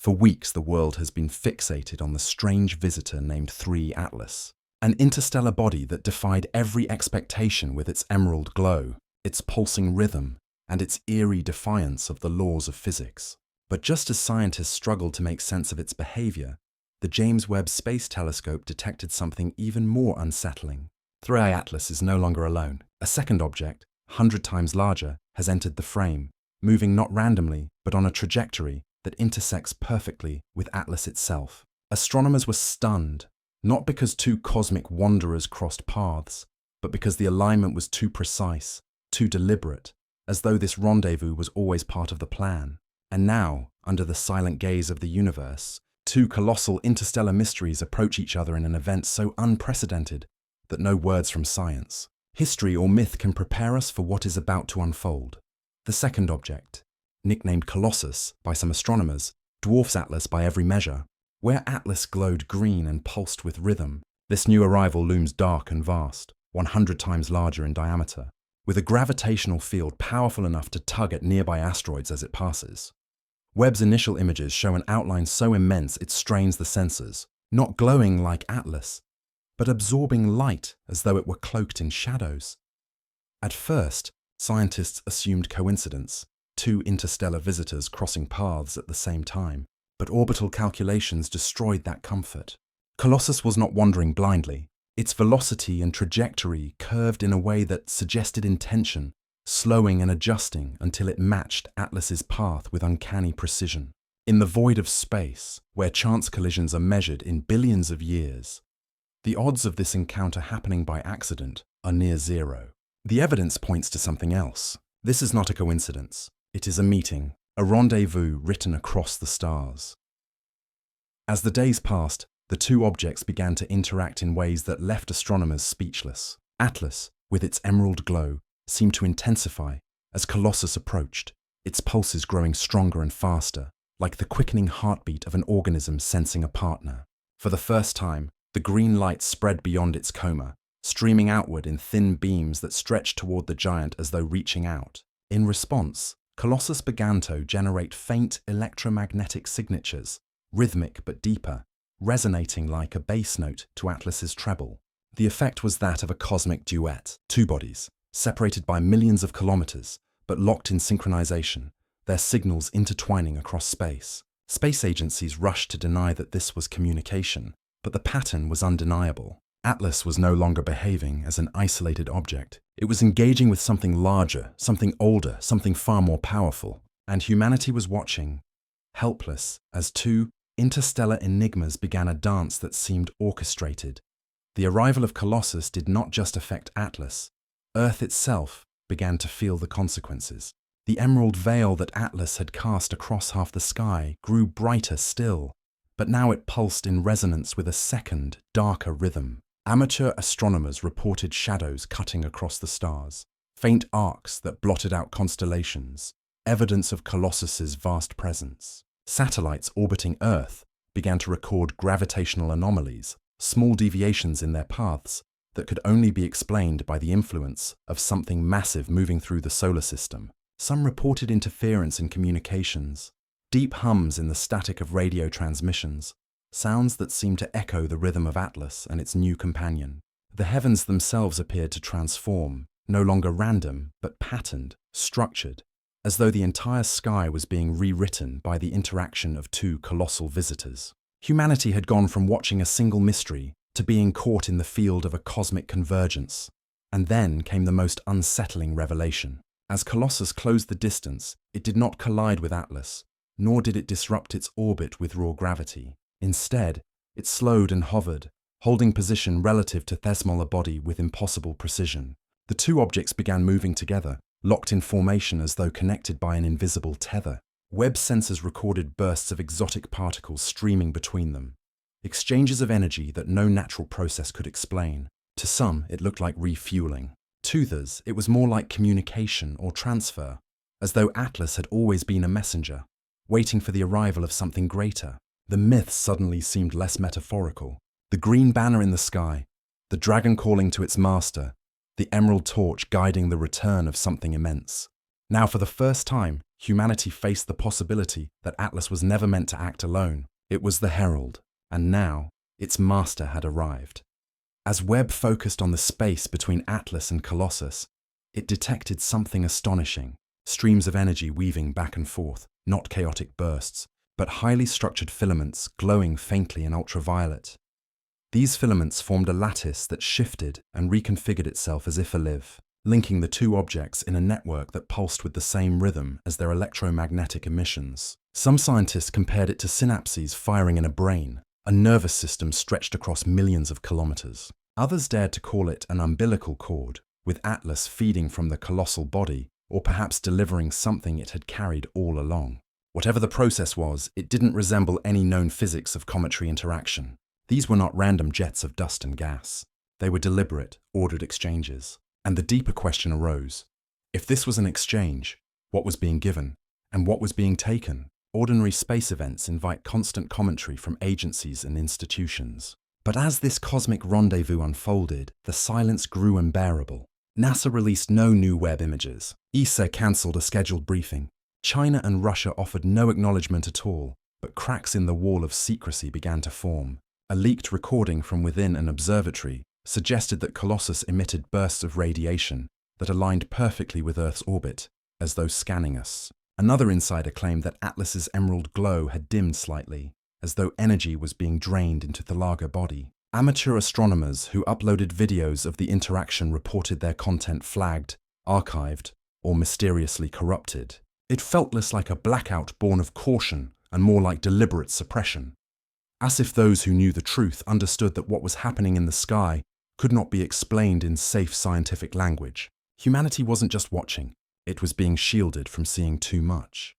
For weeks, the world has been fixated on the strange visitor named 3 Atlas, an interstellar body that defied every expectation with its emerald glow, its pulsing rhythm, and its eerie defiance of the laws of physics. But just as scientists struggled to make sense of its behavior, the James Webb Space Telescope detected something even more unsettling. 3I Atlas is no longer alone. A second object, 100 times larger, has entered the frame, moving not randomly, but on a trajectory that intersects perfectly with Atlas itself. Astronomers were stunned, not because 2 cosmic wanderers crossed paths, but because the alignment was too precise, too deliberate, as though this rendezvous was always part of the plan. And now, under the silent gaze of the universe, 2 colossal interstellar mysteries approach each other in an event so unprecedented that no words from science, history, or myth can prepare us for what is about to unfold. The second object, nicknamed Colossus by some astronomers, dwarfs Atlas by every measure. Where Atlas glowed green and pulsed with rhythm, this new arrival looms dark and vast, 100 times larger in diameter, with a gravitational field powerful enough to tug at nearby asteroids as it passes. Webb's initial images show an outline so immense it strains the sensors, not glowing like Atlas, but absorbing light as though it were cloaked in shadows. At first, scientists assumed coincidence, 2 interstellar visitors crossing paths at the same time, but orbital calculations destroyed that comfort. Colossus was not wandering blindly. Its velocity and trajectory curved in a way that suggested intention, slowing and adjusting until it matched Atlas's path with uncanny precision. In the void of space, where chance collisions are measured in billions of years, the odds of this encounter happening by accident are near zero. The evidence points to something else. This is not a coincidence. It is a meeting, a rendezvous written across the stars. As the days passed, the 2 objects began to interact in ways that left astronomers speechless. Atlas, with its emerald glow, seemed to intensify as Colossus approached, its pulses growing stronger and faster, like the quickening heartbeat of an organism sensing a partner. For the first time, the green light spread beyond its coma, streaming outward in thin beams that stretched toward the giant as though reaching out. In response, Colossus began to generate faint electromagnetic signatures, rhythmic but deeper, resonating like a bass note to Atlas's treble. The effect was that of a cosmic duet, 2 bodies, separated by millions of kilometers, but locked in synchronization, their signals intertwining across space. Space agencies rushed to deny that this was communication, but the pattern was undeniable. Atlas was no longer behaving as an isolated object. It was engaging with something larger, something older, something far more powerful. And humanity was watching, helpless, as 2 interstellar enigmas began a dance that seemed orchestrated. The arrival of Colossus did not just affect Atlas. Earth itself began to feel the consequences. The emerald veil that Atlas had cast across half the sky grew brighter still, but now it pulsed in resonance with a second, darker rhythm. Amateur astronomers reported shadows cutting across the stars, faint arcs that blotted out constellations, evidence of Colossus's vast presence. Satellites orbiting Earth began to record gravitational anomalies, small deviations in their paths that could only be explained by the influence of something massive moving through the solar system. Some reported interference in communications, deep hums in the static of radio transmissions, sounds that seemed to echo the rhythm of Atlas and its new companion. The heavens themselves appeared to transform, no longer random, but patterned, structured, as though the entire sky was being rewritten by the interaction of 2 colossal visitors. Humanity had gone from watching a single mystery to being caught in the field of a cosmic convergence. And then came the most unsettling revelation. As Colossus closed the distance, it did not collide with Atlas, nor did it disrupt its orbit with raw gravity. Instead, it slowed and hovered, holding position relative to Thesmolar body with impossible precision. The 2 objects began moving together, locked in formation as though connected by an invisible tether. Webb sensors recorded bursts of exotic particles streaming between them, exchanges of energy that no natural process could explain. To some, it looked like refueling. To others, it was more like communication or transfer, as though Atlas had always been a messenger, waiting for the arrival of something greater. The myth suddenly seemed less metaphorical. The green banner in the sky, the dragon calling to its master, the emerald torch guiding the return of something immense. Now, for the first time, humanity faced the possibility that Atlas was never meant to act alone. It was the herald, and now its master had arrived. As Webb focused on the space between Atlas and Colossus, it detected something astonishing: streams of energy weaving back and forth, not chaotic bursts, but highly structured filaments glowing faintly in ultraviolet. These filaments formed a lattice that shifted and reconfigured itself as if alive, linking the two objects in a network that pulsed with the same rhythm as their electromagnetic emissions. Some scientists compared it to synapses firing in a brain, a nervous system stretched across millions of kilometers. Others dared to call it an umbilical cord, with Atlas feeding from the colossal body, or perhaps delivering something it had carried all along. Whatever the process was, it didn't resemble any known physics of cometary interaction. These were not random jets of dust and gas. They were deliberate, ordered exchanges. And the deeper question arose: if this was an exchange, what was being given, and what was being taken? Ordinary space events invite constant commentary from agencies and institutions. But as this cosmic rendezvous unfolded, the silence grew unbearable. NASA released no new Webb images. ESA cancelled a scheduled briefing. China and Russia offered no acknowledgement at all, but cracks in the wall of secrecy began to form. A leaked recording from within an observatory suggested that Colossus emitted bursts of radiation that aligned perfectly with Earth's orbit, as though scanning us. Another insider claimed that Atlas's emerald glow had dimmed slightly, as though energy was being drained into the larger body. Amateur astronomers who uploaded videos of the interaction reported their content flagged, archived, or mysteriously corrupted. It felt less like a blackout born of caution and more like deliberate suppression. As if those who knew the truth understood that what was happening in the sky could not be explained in safe scientific language. Humanity wasn't just watching, it was being shielded from seeing too much.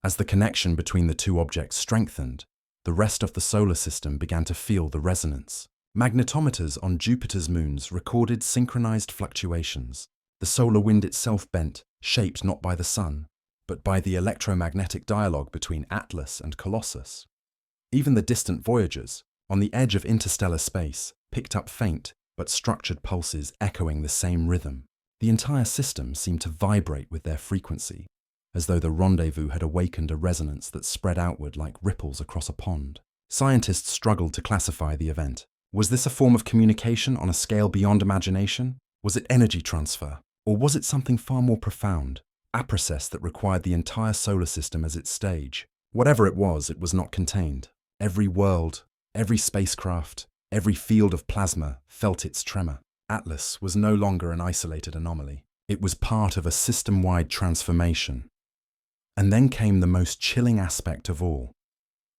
As the connection between the two objects strengthened, the rest of the solar system began to feel the resonance. Magnetometers on Jupiter's moons recorded synchronized fluctuations. The solar wind itself bent, shaped not by the sun, but by the electromagnetic dialogue between Atlas and Colossus. Even the distant voyagers, on the edge of interstellar space, picked up faint but structured pulses echoing the same rhythm. The entire system seemed to vibrate with their frequency, as though the rendezvous had awakened a resonance that spread outward like ripples across a pond. Scientists struggled to classify the event. Was this a form of communication on a scale beyond imagination? Was it energy transfer? Or was it something far more profound, a process that required the entire solar system as its stage? Whatever it was not contained. Every world, every spacecraft, every field of plasma felt its tremor. Atlas was no longer an isolated anomaly. It was part of a system-wide transformation. And then came the most chilling aspect of all: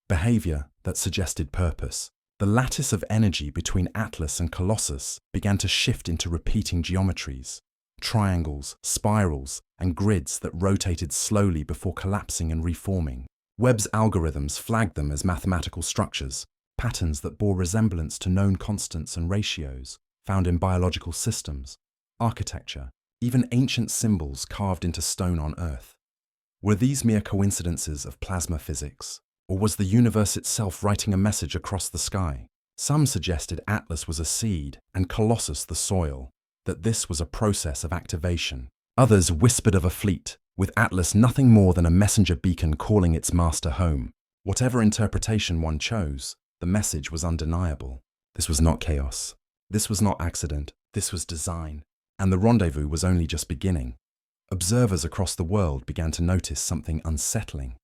behavior that suggested purpose. The lattice of energy between Atlas and Colossus began to shift into repeating geometries, triangles, spirals, and grids that rotated slowly before collapsing and reforming. Webb's algorithms flagged them as mathematical structures, patterns that bore resemblance to known constants and ratios found in biological systems, architecture, even ancient symbols carved into stone on Earth. Were these mere coincidences of plasma physics, or was the universe itself writing a message across the sky? Some suggested Atlas was a seed and Colossus the soil, that this was a process of activation. Others whispered of a fleet, with Atlas nothing more than a messenger beacon calling its master home. Whatever interpretation one chose, the message was undeniable. This was not chaos. This was not accident. This was design. And the rendezvous was only just beginning. Observers across the world began to notice something unsettling.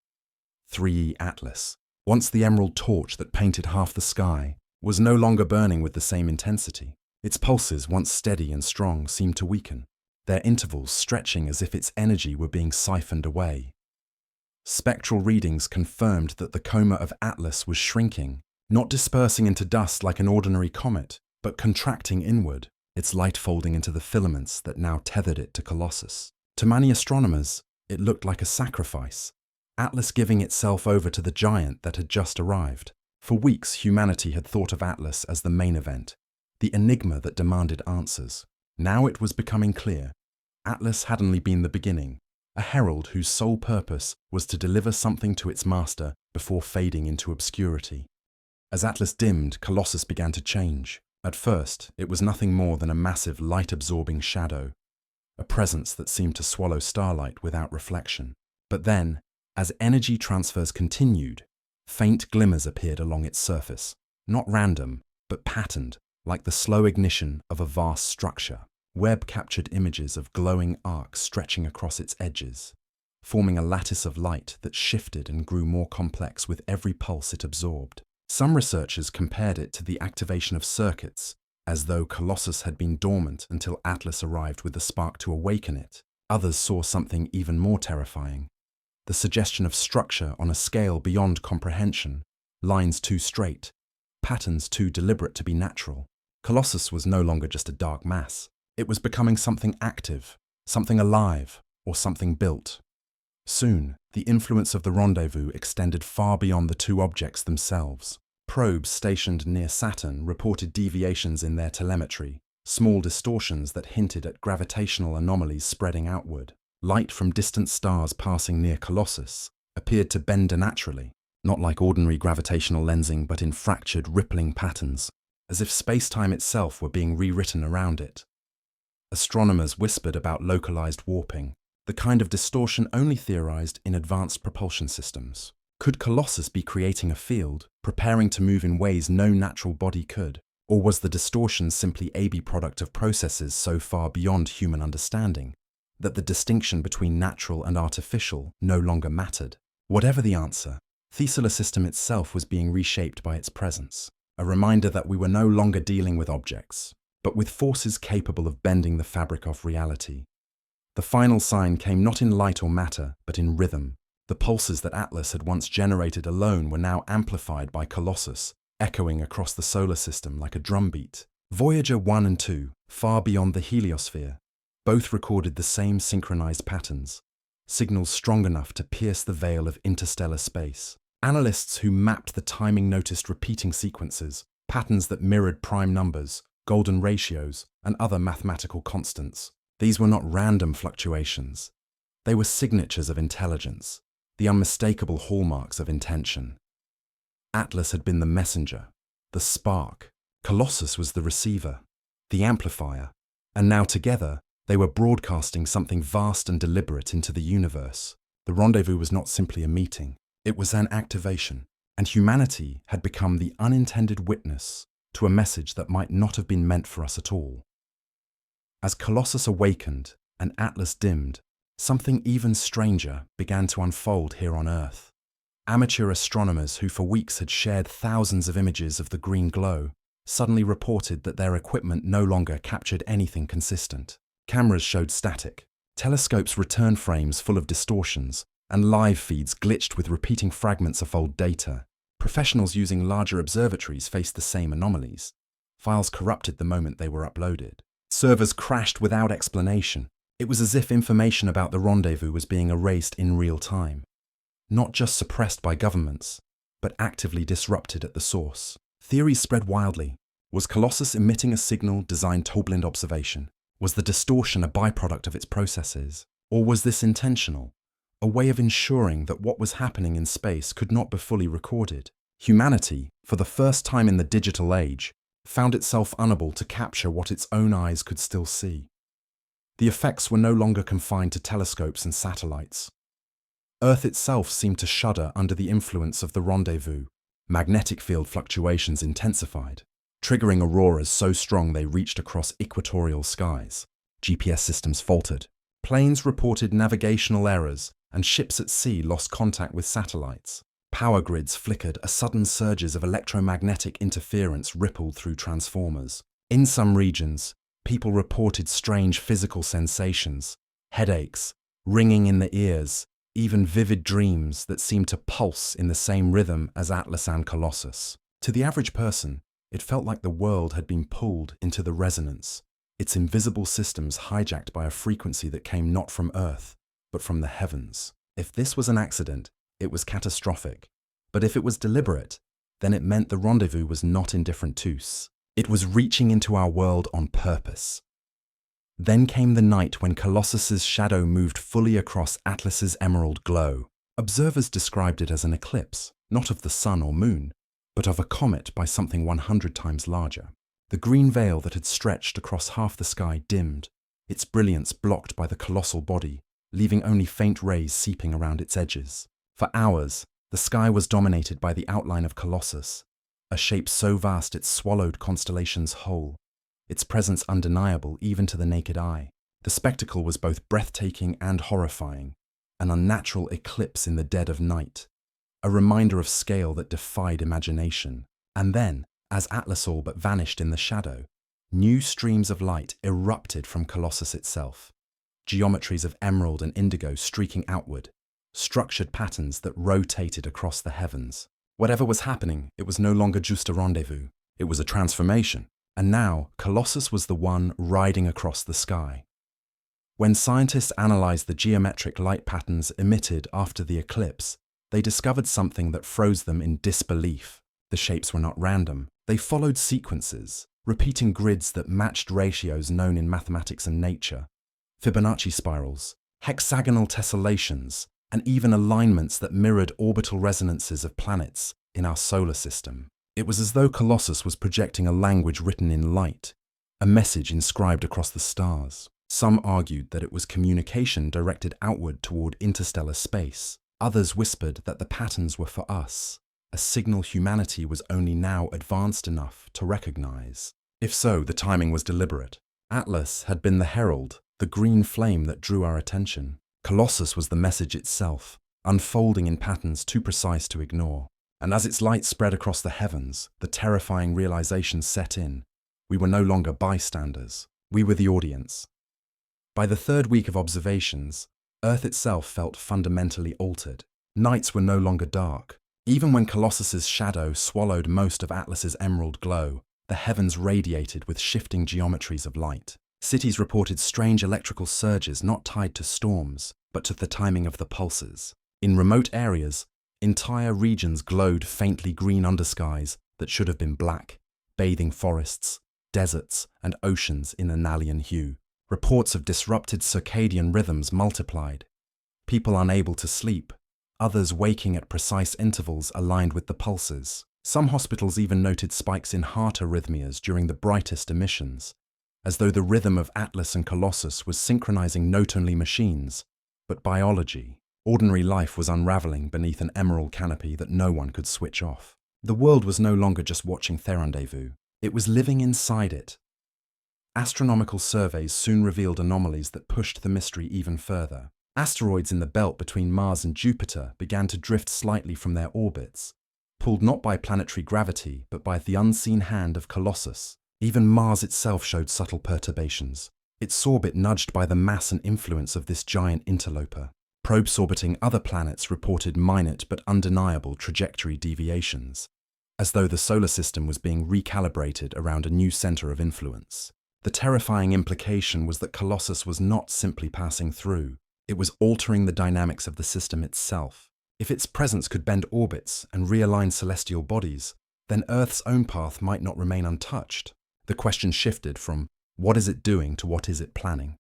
3E Atlas, once the emerald torch that painted half the sky, was no longer burning with the same intensity. Its pulses, once steady and strong, seemed to weaken, their intervals stretching as if its energy were being siphoned away. Spectral readings confirmed that the coma of Atlas was shrinking, not dispersing into dust like an ordinary comet, but contracting inward, its light folding into the filaments that now tethered it to Colossus. To many astronomers, it looked like a sacrifice, Atlas giving itself over to the giant that had just arrived. For weeks, humanity had thought of Atlas as the main event, the enigma that demanded answers. Now it was becoming clear. Atlas had only been the beginning, a herald whose sole purpose was to deliver something to its master before fading into obscurity. As Atlas dimmed, Colossus began to change. At first, it was nothing more than a massive light-absorbing shadow, a presence that seemed to swallow starlight without reflection. But then, as energy transfers continued, faint glimmers appeared along its surface, not random, but patterned, like the slow ignition of a vast structure. Webb captured images of glowing arcs stretching across its edges, forming a lattice of light that shifted and grew more complex with every pulse it absorbed. Some researchers compared it to the activation of circuits, as though Colossus had been dormant until Atlas arrived with the spark to awaken it. Others saw something even more terrifying: the suggestion of structure on a scale beyond comprehension, lines too straight, patterns too deliberate to be natural. Colossus was no longer just a dark mass. It was becoming something active, something alive, or something built. Soon, the influence of the rendezvous extended far beyond the two objects themselves. Probes stationed near Saturn reported deviations in their telemetry, small distortions that hinted at gravitational anomalies spreading outward. Light from distant stars passing near Colossus appeared to bend naturally, not like ordinary gravitational lensing but in fractured, rippling patterns, as if space-time itself were being rewritten around it. Astronomers whispered about localized warping, the kind of distortion only theorized in advanced propulsion systems. Could Colossus be creating a field, preparing to move in ways no natural body could? Or was the distortion simply a byproduct of processes so far beyond human understanding that the distinction between natural and artificial no longer mattered? Whatever the answer, the solar system itself was being reshaped by its presence, a reminder that we were no longer dealing with objects, but with forces capable of bending the fabric of reality. The final sign came not in light or matter, but in rhythm. The pulses that Atlas had once generated alone were now amplified by Colossus, echoing across the solar system like a drumbeat. Voyager 1 and 2, far beyond the heliosphere, both recorded the same synchronized patterns, signals strong enough to pierce the veil of interstellar space. Analysts who mapped the timing noticed repeating sequences, patterns that mirrored prime numbers, golden ratios, and other mathematical constants. These were not random fluctuations. They were signatures of intelligence, the unmistakable hallmarks of intention. Atlas had been the messenger, the spark. Colossus was the receiver, the amplifier, and now together they were broadcasting something vast and deliberate into the universe. The rendezvous was not simply a meeting, it was an activation, and humanity had become the unintended witness to a message that might not have been meant for us at all. As Colossus awakened and Atlas dimmed, something even stranger began to unfold here on Earth. Amateur astronomers who for weeks had shared thousands of images of the green glow suddenly reported that their equipment no longer captured anything consistent. Cameras showed static, telescopes returned frames full of distortions, and live feeds glitched with repeating fragments of old data. Professionals using larger observatories faced the same anomalies. Files corrupted the moment they were uploaded. Servers crashed without explanation. It was as if information about the rendezvous was being erased in real time. Not just suppressed by governments, but actively disrupted at the source. Theories spread wildly. Was Colossus emitting a signal designed to blind observation? Was the distortion a byproduct of its processes? Or was this intentional? A way of ensuring that what was happening in space could not be fully recorded. Humanity, for the first time in the digital age, found itself unable to capture what its own eyes could still see. The effects were no longer confined to telescopes and satellites. Earth itself seemed to shudder under the influence of the rendezvous. Magnetic field fluctuations intensified, triggering auroras so strong they reached across equatorial skies. GPS systems faltered. Planes reported navigational errors, and ships at sea lost contact with satellites. Power grids flickered as sudden surges of electromagnetic interference rippled through transformers. In some regions, people reported strange physical sensations, headaches, ringing in the ears, even vivid dreams that seemed to pulse in the same rhythm as Atlas and Colossus. To the average person, it felt like the world had been pulled into the resonance, its invisible systems hijacked by a frequency that came not from Earth, but from the heavens. If this was an accident, it was catastrophic. But if it was deliberate, then it meant the rendezvous was not indifferent to us. It was reaching into our world on purpose. Then came the night when Colossus's shadow moved fully across Atlas's emerald glow. Observers described it as an eclipse, not of the sun or moon, but of a comet by something 100 times larger. The green veil that had stretched across half the sky dimmed, its brilliance blocked by the colossal body, leaving only faint rays seeping around its edges. For hours, the sky was dominated by the outline of Colossus, a shape so vast it swallowed constellations whole, its presence undeniable even to the naked eye. The spectacle was both breathtaking and horrifying, an unnatural eclipse in the dead of night, a reminder of scale that defied imagination. And then, as Atlas all but vanished in the shadow, new streams of light erupted from Colossus itself, geometries of emerald and indigo streaking outward, structured patterns that rotated across the heavens. Whatever was happening, it was no longer just a rendezvous. It was a transformation. And now, Colossus was the one riding across the sky. When scientists analyzed the geometric light patterns emitted after the eclipse, they discovered something that froze them in disbelief. The shapes were not random. They followed sequences, repeating grids that matched ratios known in mathematics and nature, Fibonacci spirals, hexagonal tessellations, and even alignments that mirrored orbital resonances of planets in our solar system. It was as though Colossus was projecting a language written in light, a message inscribed across the stars. Some argued that it was communication directed outward toward interstellar space. Others whispered that the patterns were for us, a signal humanity was only now advanced enough to recognize. If so, the timing was deliberate. Atlas had been the herald, the green flame that drew our attention. Colossus was the message itself, unfolding in patterns too precise to ignore. And as its light spread across the heavens, the terrifying realization set in. We were no longer bystanders. We were the audience. By the third week of observations, Earth itself felt fundamentally altered. Nights were no longer dark. Even when Colossus's shadow swallowed most of Atlas's emerald glow, the heavens radiated with shifting geometries of light. Cities reported strange electrical surges not tied to storms, but to the timing of the pulses. In remote areas, entire regions glowed faintly green underskies that should have been black, bathing forests, deserts, and oceans in an alien hue. Reports of disrupted circadian rhythms multiplied. People unable to sleep, others waking at precise intervals aligned with the pulses. Some hospitals even noted spikes in heart arrhythmias during the brightest emissions, as though the rhythm of Atlas and Colossus was synchronizing not only machines, but biology. Ordinary life was unraveling beneath an emerald canopy that no one could switch off. The world was no longer just watching the rendezvous. It was living inside it. Astronomical surveys soon revealed anomalies that pushed the mystery even further. Asteroids in the belt between Mars and Jupiter began to drift slightly from their orbits, pulled not by planetary gravity, but by the unseen hand of Colossus. Even Mars itself showed subtle perturbations, its orbit nudged by the mass and influence of this giant interloper. Probes orbiting other planets reported minute but undeniable trajectory deviations, as though the solar system was being recalibrated around a new center of influence. The terrifying implication was that Colossus was not simply passing through, it was altering the dynamics of the system itself. If its presence could bend orbits and realign celestial bodies, then Earth's own path might not remain untouched. The question shifted from what is it doing to what is it planning?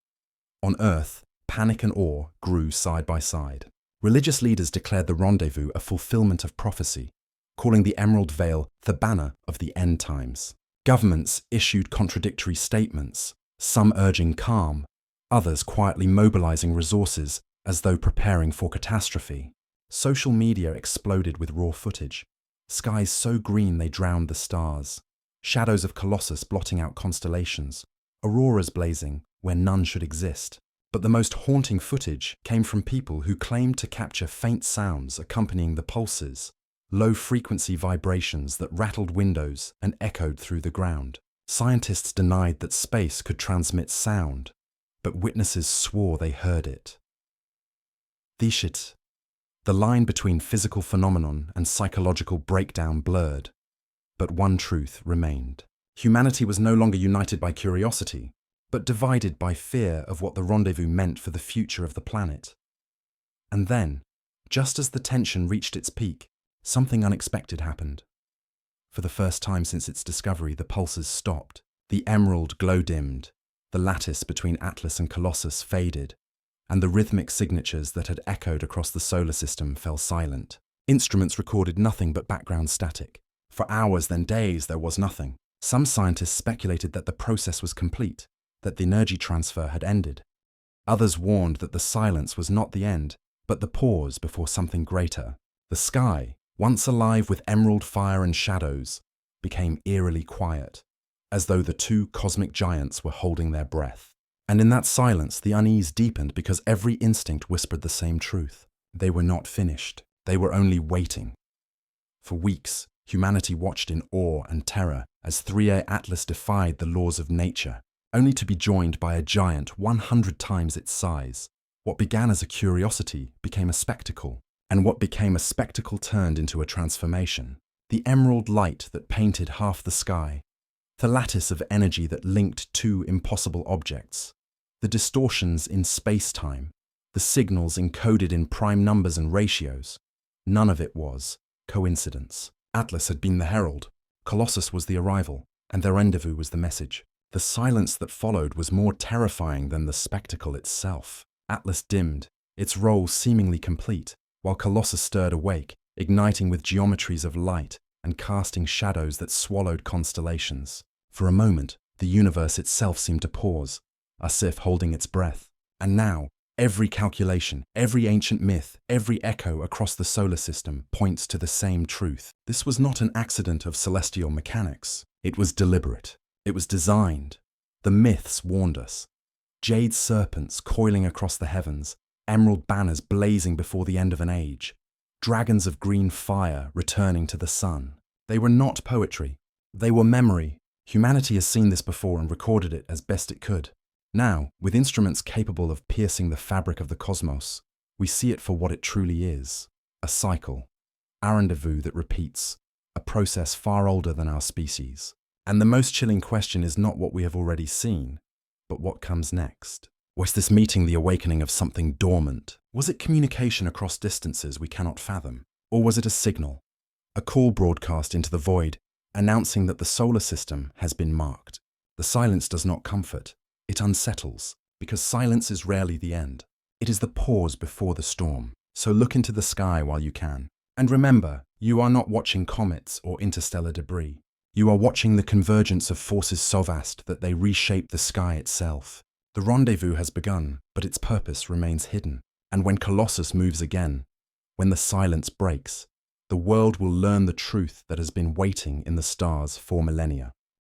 On Earth, panic and awe grew side by side. Religious leaders declared the rendezvous a fulfillment of prophecy, calling the Emerald Veil the banner of the end times. Governments issued contradictory statements, some urging calm, others quietly mobilizing resources as though preparing for catastrophe. Social media exploded with raw footage, skies so green they drowned the stars, shadows of Colossus blotting out constellations, auroras blazing where none should exist. But the most haunting footage came from people who claimed to capture faint sounds accompanying the pulses, low-frequency vibrations that rattled windows and echoed through the ground. Scientists denied that space could transmit sound, but witnesses swore they heard it. The line between physical phenomenon and psychological breakdown blurred, but one truth remained. Humanity was no longer united by curiosity, but divided by fear of what the rendezvous meant for the future of the planet. And then, just as the tension reached its peak, something unexpected happened. For the first time since its discovery, the pulses stopped. The emerald glow dimmed, the lattice between Atlas and Colossus faded, and the rhythmic signatures that had echoed across the solar system fell silent. Instruments recorded nothing but background static. For hours, then days, there was nothing. Some scientists speculated that the process was complete, that the energy transfer had ended. Others warned that the silence was not the end, but the pause before something greater. The sky, once alive with emerald fire and shadows, became eerily quiet, as though the two cosmic giants were holding their breath. And in that silence, the unease deepened because every instinct whispered the same truth. They were not finished. They were only waiting. For weeks, humanity watched in awe and terror as 3A Atlas defied the laws of nature, only to be joined by a giant 100 times its size. What began as a curiosity became a spectacle, and what became a spectacle turned into a transformation. The emerald light that painted half the sky, the lattice of energy that linked two impossible objects, the distortions in space-time, the signals encoded in prime numbers and ratios. None of it was coincidence. Atlas had been the herald, Colossus was the arrival, and their rendezvous was the message. The silence that followed was more terrifying than the spectacle itself. Atlas dimmed, its role seemingly complete, while Colossus stirred awake, igniting with geometries of light and casting shadows that swallowed constellations. For a moment, the universe itself seemed to pause, as if holding its breath. And now, every calculation, every ancient myth, every echo across the solar system points to the same truth. This was not an accident of celestial mechanics. It was deliberate. It was designed. The myths warned us. Jade serpents coiling across the heavens, emerald banners blazing before the end of an age, dragons of green fire returning to the sun. They were not poetry. They were memory. Humanity has seen this before and recorded it as best it could. Now, with instruments capable of piercing the fabric of the cosmos, we see it for what it truly is: a cycle, a rendezvous that repeats, a process far older than our species. And the most chilling question is not what we have already seen, but what comes next. Was this meeting the awakening of something dormant? Was it communication across distances we cannot fathom? Or was it a signal, a call broadcast into the void, announcing that the solar system has been marked? The silence does not comfort. It unsettles, because silence is rarely the end. It is the pause before the storm. So look into the sky while you can. And remember, you are not watching comets or interstellar debris. You are watching the convergence of forces so vast that they reshape the sky itself. The rendezvous has begun, but its purpose remains hidden. And when Colossus moves again, when the silence breaks, the world will learn the truth that has been waiting in the stars for millennia.